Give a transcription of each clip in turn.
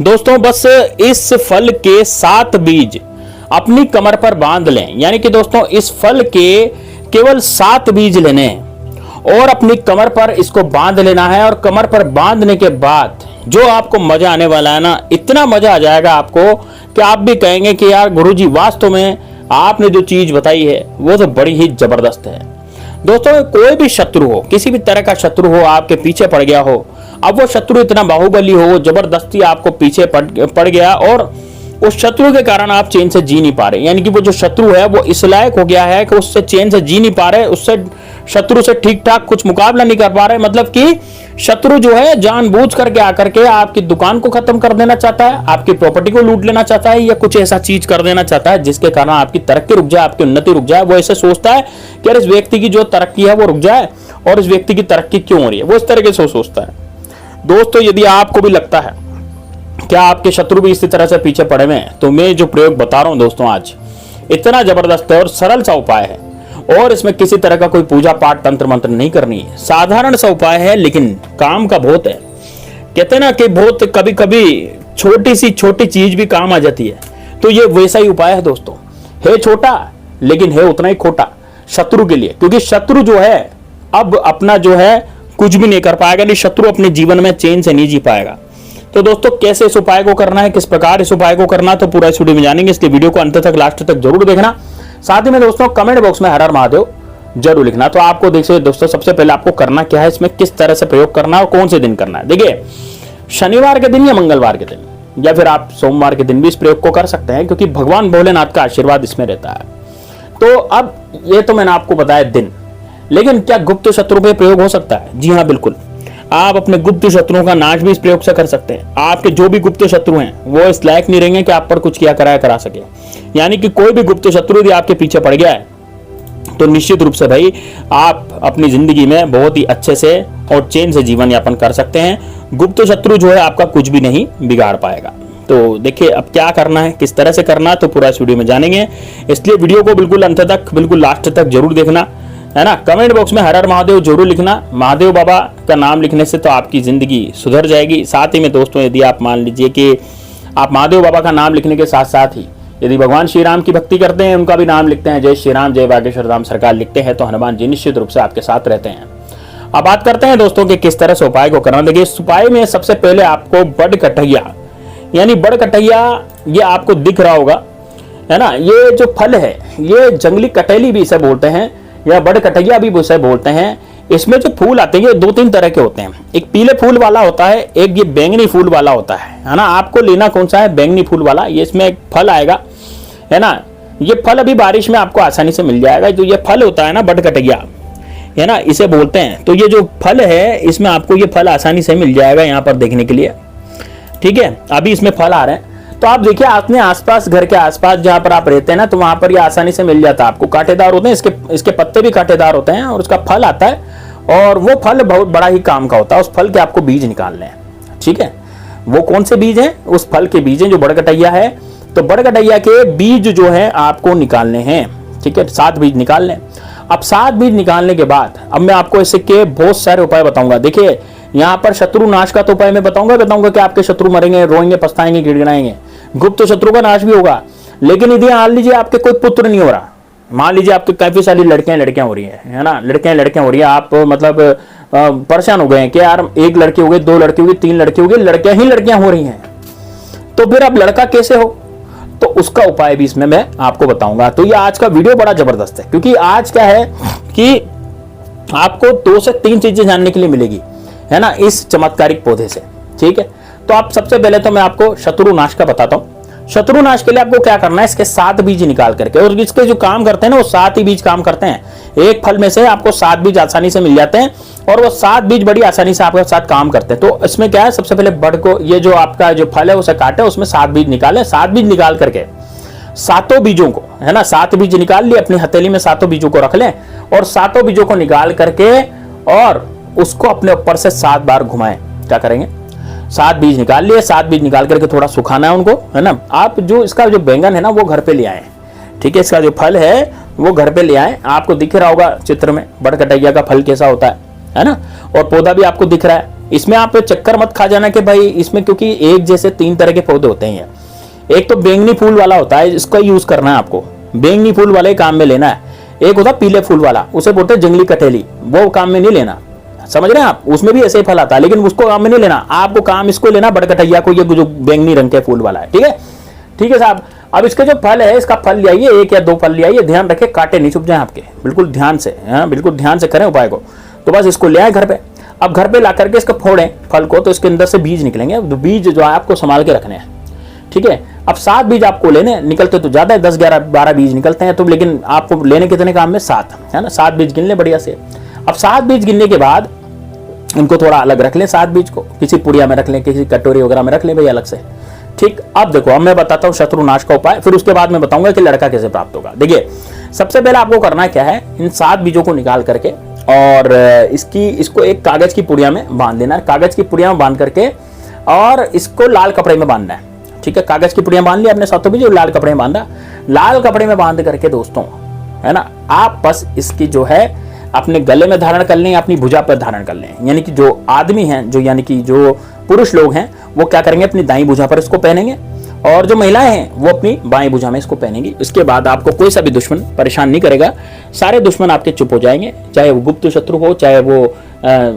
दोस्तों बस इस फल के 7 बीज अपनी कमर पर बांध लें। यानी कि दोस्तों इस फल के केवल 7 बीज लेने हैं और अपनी कमर पर इसको बांध लेना है। और कमर पर बांधने के बाद जो आपको मजा आने वाला है ना, इतना मजा आ जाएगा आपको कि आप भी कहेंगे कि यार गुरुजी वास्तव में आपने जो चीज बताई है वो तो बड़ी ही जबरदस्त है। दोस्तों कोई भी शत्रु हो, किसी भी तरह का शत्रु हो, आपके पीछे पड़ गया हो, अब वो शत्रु इतना बाहुबली हो, जबरदस्ती आपको पीछे पड़ गया और उस शत्रु के कारण आप चैन से जी नहीं पा रहे, यानी कि वो जो शत्रु है वो इस लायक हो गया है कि उससे चैन से जी नहीं पा रहे, उससे शत्रु से ठीक ठाक कुछ मुकाबला नहीं कर पा रहे। मतलब कि शत्रु जो है जानबूझ करके आकर के आपकी दुकान को खत्म कर देना चाहता है, आपकी प्रॉपर्टी को लूट लेना चाहता है, या कुछ ऐसा चीज कर देना चाहता है जिसके कारण आपकी तरक्की रुक जाए, आपकी उन्नति रुक जाए। वो ऐसे सोचता है कि यार इस व्यक्ति की जो तरक्की है वो रुक जाए और इस व्यक्ति की तरक्की क्यों हो रही है, वो इस तरीके से सोचता है। दोस्तों यदि आपको भी लगता है क्या आपके शत्रु भी इसी तरह से पीछे पड़े हुए हैं, तो मैं जो प्रयोग बता रहा हूं दोस्तों आज इतना जबरदस्त है और सरल सा उपाय है और इसमें किसी तरह का कोई पूजा पाठ तंत्र मंत्र नहीं करनी है। साधारण सा उपाय है लेकिन काम का बहुत है। कहते हैं ना कि बहुत कभी कभी छोटी सी छोटी चीज भी काम आ जाती है, तो ये वैसा ही उपाय है दोस्तों। है छोटा लेकिन है उतना ही खोटा शत्रु के लिए, क्योंकि शत्रु जो है अब अपना जो है कुछ भी नहीं कर पाएगा, नहीं शत्रु अपने जीवन में चैन से नहीं जी पाएगा। तो दोस्तों कैसे इस उपाय को करना है, किस प्रकार इस उपाय को करना, तो पूरा इस वीडियो में जानेंगे, इसलिए वीडियो को अंत तक लास्ट तक जरूर देखना। साथ ही में दोस्तों कमेंट बॉक्स में हर हर महादेव जरूर लिखना। तो आपको देखिए दोस्तों सबसे पहले आपको करना क्या है, इसमें किस तरह से प्रयोग करना है और कौन से दिन करना है। देखिए शनिवार के दिन या मंगलवार के दिन या फिर आप सोमवार के दिन भी इस प्रयोग को कर सकते हैं, क्योंकि भगवान भोलेनाथ का आशीर्वाद इसमें रहता है। तो अब ये तो मैंने आपको बताया दिन, लेकिन क्या गुप्त शत्रु पे प्रयोग हो सकता है? जी हाँ बिल्कुल, आप अपने गुप्त शत्रुओं का नाश भी इस प्रयोग से कर सकते हैं। आपके जो भी गुप्त शत्रु हैं वो इस लायक नहीं रहेंगे कि आप पर कुछ किया कराया करा सके। यानी कि कोई भी गुप्त शत्रु यदि आपके पीछे पड़ गया है तो निश्चित रूप से भाई आप अपनी जिंदगी में बहुत ही अच्छे से और चैन से जीवन यापन कर सकते हैं। गुप्त शत्रु जो है आपका कुछ भी नहीं बिगाड़ पाएगा। तो देखिए अब क्या करना है, किस तरह से करना है, तो पूरा इस वीडियो में जानेंगे, इसलिए वीडियो को बिल्कुल अंत तक बिल्कुल लास्ट तक जरूर देखना है ना। कमेंट बॉक्स में हर हर महादेव जरूर लिखना। महादेव बाबा का नाम लिखने से तो आपकी जिंदगी सुधर जाएगी। साथ ही में दोस्तों यदि आप मान लीजिए कि आप महादेव बाबा का नाम लिखने के साथ साथ ही यदि भगवान श्री राम की भक्ति करते हैं, उनका भी नाम लिखते हैं, जय श्री राम जय बागेश्वर धाम सरकार लिखते हैं, तो हनुमान जी निश्चित रूप से आपके साथ रहते हैं। अब बात करते हैं दोस्तों कि किस तरह से उपाय को करना। देखिए इस उपाय में सबसे पहले आपको बड़ कटैया, यानी बड़ कटैया ये आपको दिख रहा होगा है ना। ये जो फल है ये जंगली कटेली भी इसे बोलते हैं या बड़ कटैया भी इसे बोलते हैं। इसमें जो फूल आते हैं ये 2-3 तरह के होते हैं, एक पीले फूल वाला होता है, एक ये बैंगनी फूल वाला होता है ना। आपको लेना कौन सा है? बैंगनी फूल वाला। ये इसमें एक फल आएगा है ना। ये फल अभी बारिश में आपको आसानी से मिल जाएगा। जो ये फल होता है ना बड़ कटैया है ना, इसे बोलते हैं। तो ये जो फल है इसमें आपको ये फल आसानी से मिल जाएगा यहाँ पर देखने के लिए, ठीक है। अभी इसमें फल आ रहे हैं तो आप देखिए अपने आसपास, घर के आसपास जहां पर आप रहते हैं ना, तो वहां पर ये आसानी से मिल जाता है आपको। कांटेदार होते हैं, इसके पत्ते भी कांटेदार होते हैं और उसका फल आता है और वो फल बहुत बड़ा ही काम का होता है। उस फल के आपको बीज निकालने हैं, ठीक है। वो कौन से बीज हैं? उस फल के बीज हैं जो बड़ कटैया है। तो बड़ कटैया के बीज जो है आपको निकालने हैं, ठीक है। 7 बीज निकाल लें। अब 7 बीज निकालने के बाद अब मैं आपको इसके के बहुत सारे उपाय बताऊंगा। देखिए यहाँ पर शत्रु नाश का तो उपाय मैं बताऊंगा कि आपके शत्रु मरेंगे, रोएंगे, पछताएंगे, गिड़गिड़ाएंगे। गुप्त शत्रु का नाश भी होगा। लेकिन यदि मान लीजिए आपके कोई पुत्र नहीं हो रहा, मान लीजिए आपके काफी सारी लड़कियां हो रही है ना, लड़कियां हो रही है, आप मतलब परेशान हो गए हैं कि यार 1 लड़की हो गई, 2 लड़की हो गई, 3 लड़की हो गई, लड़कियां हो रही हैं, तो फिर अब लड़का कैसे हो? तो उसका उपाय भी इसमें मैं आपको बताऊंगा। तो ये आज का वीडियो बड़ा जबरदस्त है, क्योंकि आज क्या है कि आपको 2 से 3 चीजें जानने के लिए मिलेगी है ना इस चमत्कारिक पौधे से, ठीक है। तो आप सबसे पहले तो मैं आपको शत्रु नाश का बताता हूं। शत्रु नाश के लिए आपको क्या करना है, इसके 7 बीज निकाल करके, और इसके जो काम करते हैं ना वो 7 ही बीज काम करते हैं। एक फल में से आपको 7 बीज आसानी से मिल जाते हैं और वो 7 बीज बड़ी आसानी से आपके साथ काम करते हैं। तो इसमें क्या है, सबसे पहले बड़ को ये जो आपका जो फल है उसे काटे, उसमें 7 बीज निकाले। 7 बीज निकाल करके 7 बीजों को है ना, 7 बीज निकाल लिए, अपनी हथेली में 7 बीजों को रख लें और 7 बीजों को निकाल करके और उसको अपने ऊपर से 7 बार घुमाएं। क्या करेंगे, 7 बीज निकाल लिए, 7 बीज निकाल करके थोड़ा सुखाना है उनको है ना। आप जो इसका जो बैंगन है ना वो घर पे ले आए, ठीक है। इसका जो फल है वो घर पे ले आए। आपको दिख रहा होगा चित्र में बड़ कटैया का फल कैसा होता है ना, और पौधा भी आपको दिख रहा है। इसमें आप चक्कर मत खा जाना कि भाई इसमें, क्योंकि एक जैसे 3 तरह के पौधे होते हैं। एक तो बैंगनी फूल वाला होता है, इसका यूज करना है आपको, बैंगनी फूल वाले काम में लेना है। एक होता है पीले फूल वाला, उसे बोलते हैं जंगली कटेली, वो काम में नहीं लेना, समझ रहे हैं आप। उसमें भी ऐसे ही फल आता है, लेकिन उसको काम में नहीं लेना, आपको काम इसको लेना बड़कटैया को, ये जो बैंगनी रंग के फूल वाला है। ठीक है साहब। अब इसके जो फल है, इसका फल ले आइए, 1 या 2 फल ले आइए, ध्यान रखें कांटे नहीं चुभ जाए आपके, बिल्कुल ध्यान से, बिल्कुल ध्यान से करें उपाय को। तो बस इसको ले आए घर पे। अब घर पे ला करके इसको फोड़ें फल को, तो इसके अंदर से बीज निकलेंगे। बीज जो है आपको संभाल के रखने हैं, ठीक है। अब 7 बीज आपको लेने, निकलते तो ज्यादा है, 10, 11, 12 बीज निकलते हैं तो, लेकिन आपको लेने कितने काम में 7, है ना। 7 बीज गिन लें बढ़िया से। अब 7 बीज गिनने के बाद इनको थोड़ा अलग रख लें, 7 बीज को किसी पुड़िया में रख लें, किसी कटोरी वगैरह में रख लें भाई अलग से। ठीक, अब देखो, अब मैं बताता हूँ शत्रुनाश का उपाय, फिर उसके बाद मैं बताऊंगा कि लड़का कैसे प्राप्त होगा। देखिए, सबसे पहले आपको करना क्या है, इन 7 बीजों को निकाल करके और इसको एक कागज की पुड़िया में बांध देना है। कागज की पुड़िया में बांध करके और इसको लाल कपड़े में बांधना है, ठीक है। कागज की पुड़िया बांध लिया आपने 7 बीज, लाल कपड़े में बांधा। लाल कपड़े में बांध करके दोस्तों, है ना, आप बस इसकी जो है अपने गले में धारण कर लें, अपनी भुजा पर धारण कर लें। यानी कि जो आदमी हैं, जो यानी कि जो पुरुष लोग हैं, वो क्या करेंगे, अपनी दाईं भुजा पर इसको पहनेंगे, और जो महिलाएं हैं वो अपनी बाएं भुजा में इसको पहनेंगी। इसके बाद आपको कोई सा भी दुश्मन परेशान नहीं करेगा, सारे दुश्मन आपके चुप हो जाएंगे, चाहे वो गुप्त शत्रु हो, चाहे वो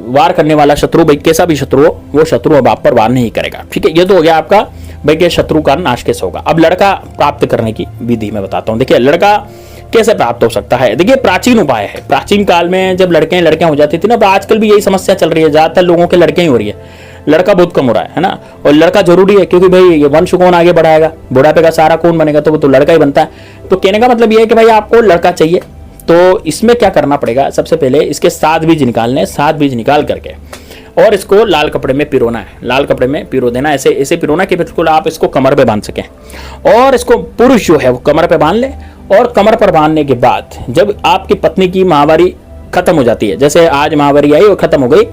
वार करने वाला शत्रु, भाई कैसा भी शत्रु हो, वो शत्रु अब आप पर वार नहीं करेगा। ठीक है, ये तो हो गया आपका भाई के शत्रु का नाश कैसे होगा। अब लड़का प्राप्त करने की विधि मैं बताता हूँ। देखिए, लड़का कैसे प्राप्त हो सकता है। देखिए, प्राचीन उपाय है। प्राचीन काल में जब लड़कियां हो जाती थी ना, तो आजकल भी यही समस्या चल रही है, ज्यादातर लोगों के लड़कियां ही हो रही है, लड़का बहुत कम हो रहा है ना। और लड़का जरूरी है, क्योंकि भाई ये वंश कौन आगे बढ़ाएगा, बुढ़ापे का सहारा कौन बनेगा, तो वो तो लड़का ही बनता है। तो कहने का मतलब ये है कि भाई आपको लड़का चाहिए, तो इसमें क्या करना पड़ेगा, सबसे पहले इसके 7 बीज निकालने, 7 बीज निकाल करके और इसको लाल कपड़े में पिरोना है, लाल कपड़े में पिरो देना, ऐसे ऐसे पिरोना कि बिल्कुल आप इसको कमर पे बांध सकें। और इसको पुरुष जो है वो कमर पे बांध ले, और कमर पर बांधने के बाद जब आपकी पत्नी की माहवारी खत्म हो जाती है, जैसे आज माहवारी आई और खत्म हो गई,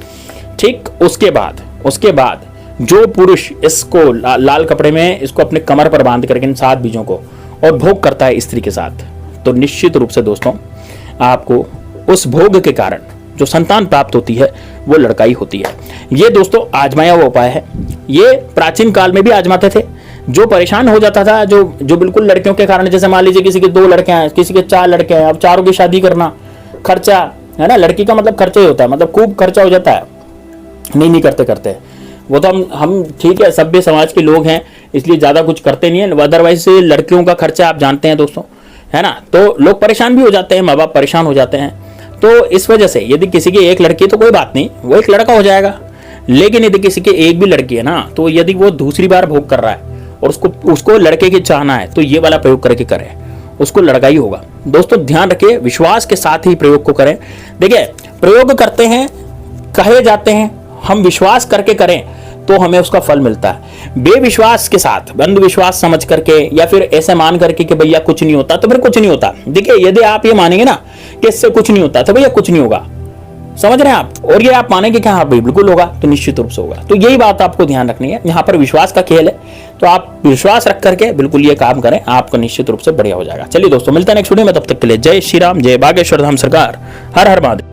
ठीक, उसके बाद जो पुरुष इसको लाल कपड़े में इसको अपने कमर पर बांध करके इन 7 बीजों को और भोग करता है स्त्री के साथ, तो निश्चित रूप से दोस्तों आपको उस भोग के कारण जो संतान प्राप्त होती है वो लड़का ही होती है। ये दोस्तों आजमाया हुआ उपाय है, ये प्राचीन काल में भी आजमाते थे। जो परेशान हो जाता था, जो बिल्कुल लड़कियों के कारण, जैसे मान लीजिए किसी के 2 लड़के हैं, किसी के 4 लड़के हैं, अब चारों की शादी करना, खर्चा है ना, लड़की का मतलब खर्चा ही होता है, मतलब खूब खर्चा हो जाता है, नहीं करते वो तो हम ठीक है, सभ्य समाज के लोग हैं इसलिए ज्यादा कुछ करते नहीं है, अदरवाइज लड़कियों का खर्चा आप जानते हैं दोस्तों, है ना, तो लोग परेशान भी हो जाते हैं, माँ बाप परेशान हो जाते हैं। तो इस वजह से यदि किसी की 1 लड़की तो कोई बात नहीं, वो 1 लड़का हो जाएगा, लेकिन यदि किसी के 1 भी लड़की है ना, तो यदि वो दूसरी बार भोग कर रहा है और उसको लड़के की चाहना है, तो ये वाला प्रयोग करके करें, उसको लड़का ही होगा। दोस्तों ध्यान रखिए, विश्वास के साथ ही प्रयोग को करें। देखिए, प्रयोग करते हैं, कहे जाते हैं, हम विश्वास करके करें तो हमें उसका फल मिलता है। बेविश्वास के साथ, अंधविश्वास समझ करके या फिर ऐसे मान करके कि भैया कुछ नहीं होता, तो फिर कुछ नहीं होता। देखिए, यदि आप ये मानेंगे ना कि इससे कुछ नहीं होता, तो भैया कुछ नहीं होगा, समझ रहे हैं आप, और ये आप मानेंगे कि हाँ भाई बिल्कुल होगा, तो निश्चित रूप से होगा। तो यही बात आपको ध्यान रखनी है, यहाँ पर विश्वास का खेल है, तो आप विश्वास रख करके बिल्कुल ये काम करें, आपका निश्चित रूप से बढ़िया हो जाएगा। चलिए दोस्तों, मिलते हैं नेक्स्ट वीडियो में, तब तक के लिए जय श्री राम, जय बागेश्वर धाम सरकार, हर हर महादेव।